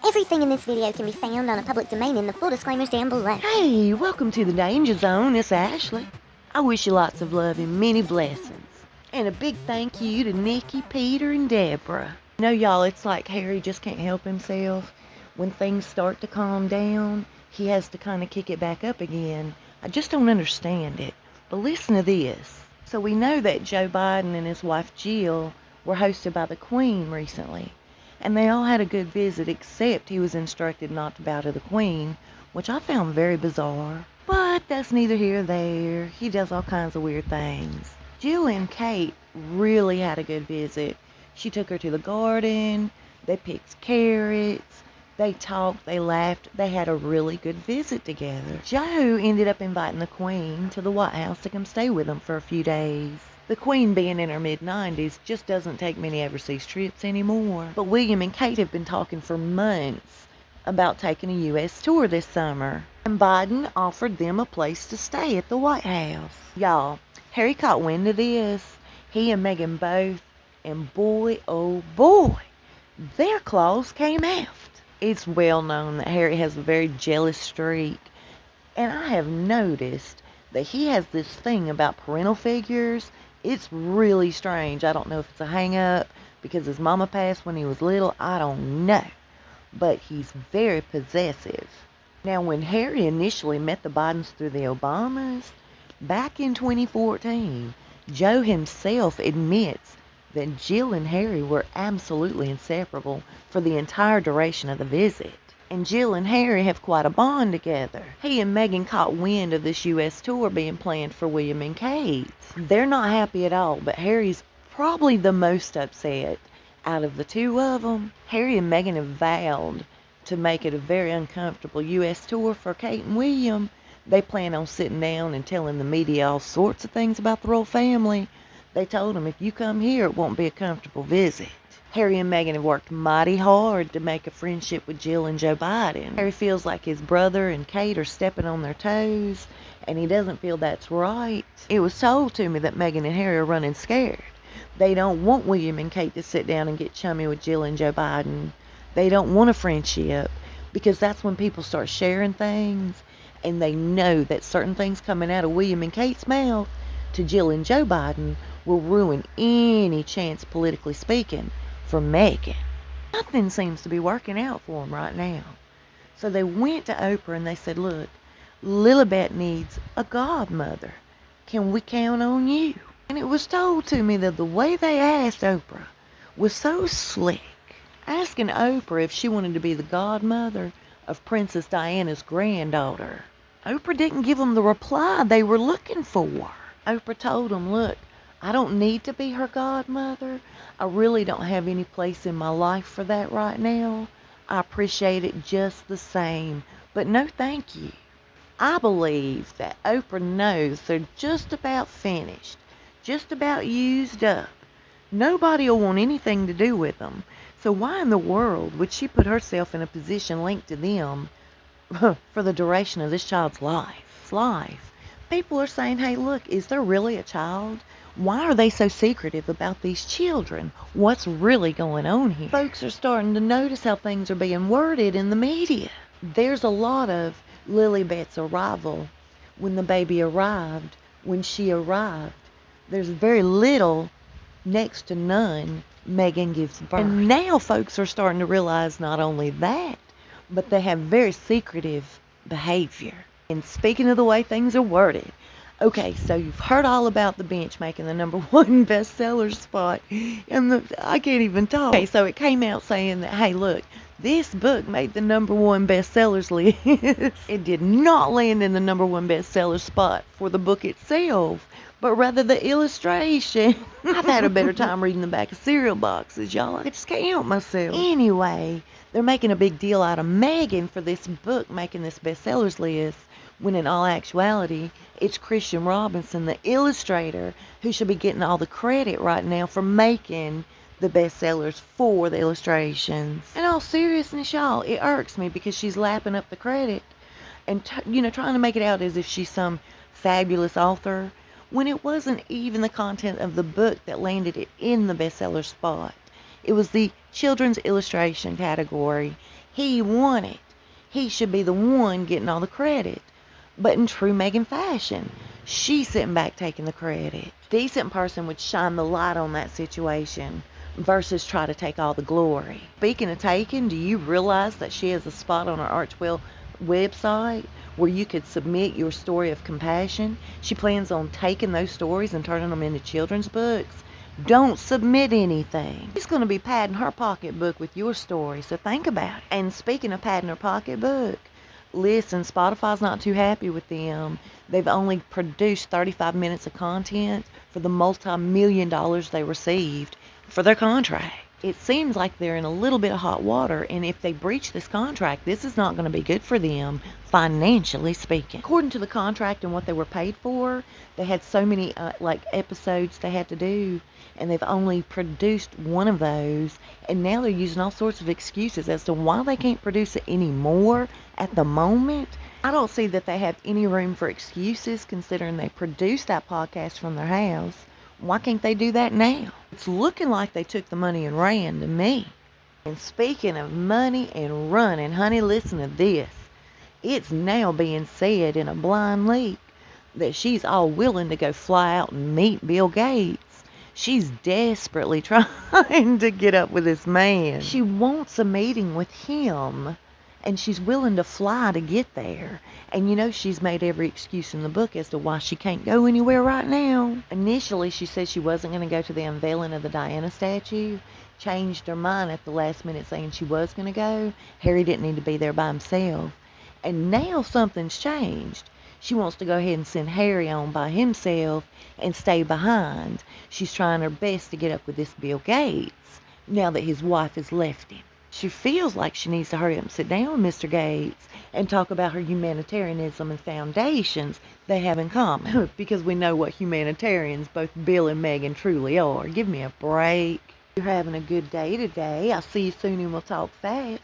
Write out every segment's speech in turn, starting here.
Everything in this video can be found on a public domain in the full disclaimers down below. Hey, welcome to the Danger Zone. It's Ashley. I wish you lots of love and many blessings. And a big thank you to Nikki, Peter, and Deborah. You know, y'all, it's like Harry just can't help himself. When things start to calm down, he has to kind of kick it back up again. I just don't understand it. But listen to this. So we know that Joe Biden and his wife Jill were hosted by the Queen recently. And they all had a good visit, except he was instructed not to bow to the Queen, which I found very bizarre. But that's neither here nor there. He does all kinds of weird things. Jill and Kate really had a good visit. She took her to the garden. They picked carrots. They talked. They laughed. They had a really good visit together. Joe ended up inviting the Queen to the White House to come stay with them for a few days. The Queen, being in her mid-90s, just doesn't take many overseas trips anymore. But William and Kate have been talking for months about taking a U.S. tour this summer. And Biden offered them a place to stay at the White House. Y'all, Harry caught wind of this. He and Meghan both. And boy, oh boy, their claws came out. It's well known that Harry has a very jealous streak. And I have noticed that he has this thing about parental figures. It's really strange. I don't know if it's a hang-up because his mama passed when he was little. I don't know. But he's very possessive. Now, when Harry initially met the Bidens through the Obamas, back in 2014, Joe himself admits that Jill and Harry were absolutely inseparable for the entire duration of the visit. And Jill and Harry have quite a bond together. He and Meghan caught wind of this U.S. tour being planned for William and Kate. They're not happy at all, but Harry's probably the most upset out of the two of them. Harry and Meghan have vowed to make it a very uncomfortable U.S. tour for Kate and William. They plan on sitting down and telling the media all sorts of things about the royal family. They told them, if you come here, it won't be a comfortable visit. Harry and Meghan have worked mighty hard to make a friendship with Jill and Joe Biden. Harry feels like his brother and Kate are stepping on their toes, and he doesn't feel that's right. It was told to me that Meghan and Harry are running scared. They don't want William and Kate to sit down and get chummy with Jill and Joe Biden. They don't want a friendship, because that's when people start sharing things, and they know that certain things coming out of William and Kate's mouth to Jill and Joe Biden will ruin any chance, politically speaking, for Meghan. Nothing seems to be working out for them right now. So they went to Oprah and they said, look, Lilibet needs a godmother. Can we count on you? And it was told to me that the way they asked Oprah was so slick. Asking Oprah if she wanted to be the godmother of Princess Diana's granddaughter. Oprah didn't give them the reply they were looking for. Oprah told them, look, I don't need to be her godmother. I really don't have any place in my life for that right now. I appreciate it just the same, but no thank you. I believe that Oprah knows they're just about finished, just about used up. Nobody will want anything to do with them. So why in the world would she put herself in a position linked to them for the duration of this child's life? People are saying, hey, look, is there really a child? Why are they so secretive about these children? What's really going on here? Folks are starting to notice how things are being worded in the media. There's a lot of Lilibet's arrival, when the baby arrived, when she arrived. There's very little, next to none, Meghan gives birth. And now folks are starting to realize not only that, but they have very secretive behavior. And speaking of the way things are worded, okay, so you've heard all about the bench making the #1 bestseller spot, and I can't even talk. Okay, so it came out saying that, hey, look, this book made the #1 bestsellers list. It did not land in the #1 bestseller spot for the book itself, but rather the illustration. I've had a better time reading the back of cereal boxes, y'all. I just can't help myself. Anyway, they're making a big deal out of Meghan for this book making this bestsellers list, when in all actuality, it's Christian Robinson, the illustrator, who should be getting all the credit right now for making the bestsellers for the illustrations. In all seriousness, y'all, it irks me because she's lapping up the credit and, trying to make it out as if she's some fabulous author, when it wasn't even the content of the book that landed it in the bestseller spot. It was the children's illustration category, He won it. He should be the one getting all the credit. But in true Meghan fashion, she's sitting back taking the credit. Decent person would shine the light on that situation versus try to take all the glory. Speaking of taking, do you realize that she has a spot on her Archwell website where you could submit your story of compassion? She plans on taking those stories and turning them into children's books. Don't submit anything. She's going to be padding her pocketbook with your story, so think about it. And speaking of padding her pocketbook, listen, Spotify's not too happy with them. They've only produced 35 minutes of content for the multi-million dollars they received for their contract. It seems like they're in a little bit of hot water, and if they breach this contract, this is not going to be good for them, financially speaking. According to the contract and what they were paid for, they had so many episodes they had to do, and they've only produced one of those, and now they're using all sorts of excuses as to why they can't produce it anymore at the moment. I don't see that they have any room for excuses considering they produced that podcast from their house. Why can't they do that now? It's looking like they took the money and ran to me. And speaking of money and running, honey, listen to this. It's now being said in a blind leak that she's all willing to go fly out and meet Bill Gates. She's desperately trying to get up with this man. She wants a meeting with him, and she's willing to fly to get there. And you know, she's made every excuse in the book as to why she can't go anywhere right now. Initially, she said she wasn't going to go to the unveiling of the Diana statue. Changed her mind at the last minute saying she was going to go. Harry didn't need to be there by himself. And now something's changed. She wants to go ahead and send Harry on by himself and stay behind. She's trying her best to get up with this Bill Gates now that his wife has left him. She feels like she needs to hurry up and sit down with Mr. Gates and talk about her humanitarianism and foundations they have in common. Because we know what humanitarians both Bill and Meghan truly are. Give me a break. You're having a good day today. I'll see you soon and we'll talk fast.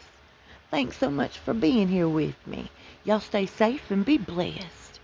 Thanks so much for being here with me. Y'all stay safe and be blessed.